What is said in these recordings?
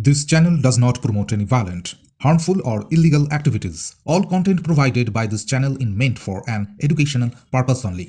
This channel does not promote any violent, harmful, or illegal activities. All content provided by this channel is meant for an educational purpose only.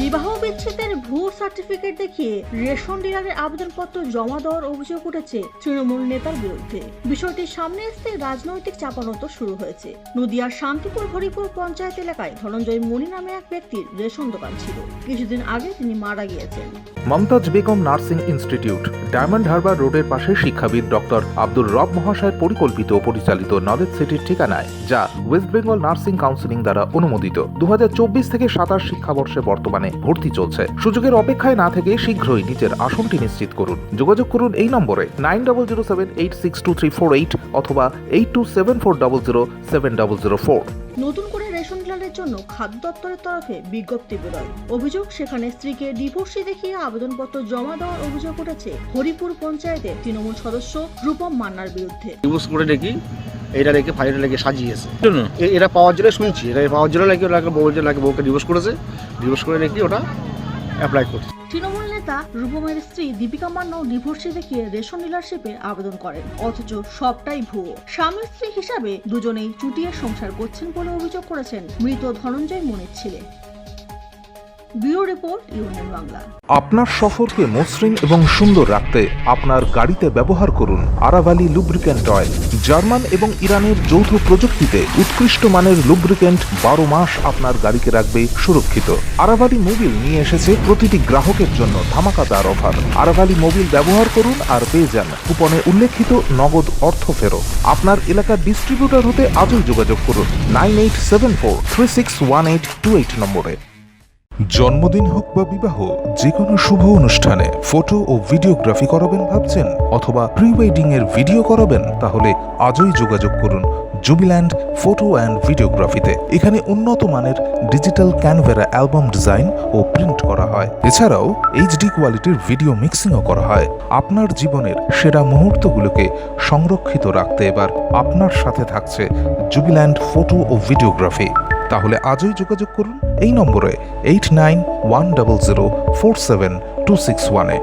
বিবাহ বিচ্ছেদের ভুয়ো certificate দেখিয়ে ration ডিলারের আবেদনপত্র জমা দেওয়ার অভিযোগ উঠেছে তৃণমূল নেতার বিরুদ্ধে। বিষয়টি সামনে আসতে রাজনৈতিক চাপানোতর শুরু হয়েছে। নদিয়ার শান্তিপুর হরিপুর পঞ্চায়েত এলাকায় ধনঞ্জয় মণি নামে এক ব্যক্তির রেশন দোকান ছিল। কিছুদিন আগে তিনি মারা গিয়েছেন। Mumtaz Begum nursing institute, diamond harbour রোডের পাশে শিক্ষাবিদ ডক্টর আব্দুর রব মহাশয়ের পরিকল্পিত ও পরিচালিত নলেজ সিটির ঠিকানায়, যা ওয়েস্ট বেঙ্গল নার্সিং কাউন্সিলিং দ্বারা অনুমোদিত। 2024 থেকে 27 শিক্ষাবর্ষে বর্তমানে ভর্তি চলছে। সুযোগের অপেক্ষায় না থেকে শীঘ্রই নিজের আসনটি নিশ্চিত করুন। যোগাযোগ করুন এই নম্বরে 9007862348 অথবা 8274007004। নতুন করে রেশন ডিলারের জন্য খাদ্য দপ্তরের তরফে বিজ্ঞপ্তি বেরোয়। অভিযোগ, সেখানে স্ত্রীকে ডিভোর্সি দেখিয়ে আবেদনপত্র জমা দেওয়ার অভিযোগ উঠেছে হরিপুর পঞ্চায়েতের তৃণমূল সদস্য রূপম মান্নার বিরুদ্ধে। ডিভোর্স করে নাকি এটা রেখে ফাইলটা রেখে সাজিয়েছে, এটা পাওয়ার জন্য শুনছি, এটা পাওয়ার জন্য নাকি ওনাকে বউকে ডিভোর্স করেছে, ডিভোর্স করে নাকি ওটা অ্যাপ্লাই করছে। তৃণমূল নেতা রূপমের স্ত্রী দীপিকা মান্না ডিভোর্সি দেখিয়ে রেশন ডিলারশিপে আবেদন করেন, অথচ সবটাই ভুয়ো। স্বামী স্ত্রী হিসাবে দুজনেই চুটিয়ে সংসার করছেন বলে অভিযোগ করেছেন মৃত ধনঞ্জয় মণির ছেলে। Bureau report, union Bangla. আপনার সফরকে মসৃণ এবং সুন্দর রাখতে আপনার গাড়িতে ব্যবহার করুন আরাভালি লুব্রিক্যান্ট অয়েল। জার্মান এবং ইরানের যৌথ প্রযুক্তিতে উৎকৃষ্ট মানের লুব্রিক্যান্ট 12 মাস আপনার গাড়িকে রাখবে সুরক্ষিত। আরাভালি মোবিল নিয়ে এসেছে প্রতিটি গ্রাহকের জন্য ধামাকাদার অফার। আরাভালি মোবিল ব্যবহার করুন আর পেয়ে যান কুপনে উল্লেখিত নগদ অর্থ ফেরত। আপনার এলাকার ডিস্ট্রিবিউটর হতে আজই যোগাযোগ করুন 9874361828 নম্বরে। জন্মদিন হোক বা বিবাহ, যে কোনো শুভ অনুষ্ঠানে ফটো ও ভিডিওগ্রাফি করাবেন ভাবছেন, অথবা প্রি ওয়েডিং এর ভিডিও করাবেন, তাহলে আজই যোগাযোগ করুন জুবিল্যান্ড ফটো অ্যান্ড ভিডিওগ্রাফিতে। এখানে উন্নত মানের ডিজিটাল ক্যানভেরা অ্যালবাম ডিজাইন ও প্রিন্ট করা হয়। এছাড়াও HD কোয়ালিটির ভিডিও মিক্সিংও করা হয়। আপনার জীবনের সেরা মুহূর্তগুলোকে সংরক্ষিত রাখতে এবার আপনার সাথে থাকছে জুবিল্যান্ড ফটো ও ভিডিওগ্রাফি। তাহলে আজই যোগাযোগ করুন এই নম্বরে 8910047261-এ।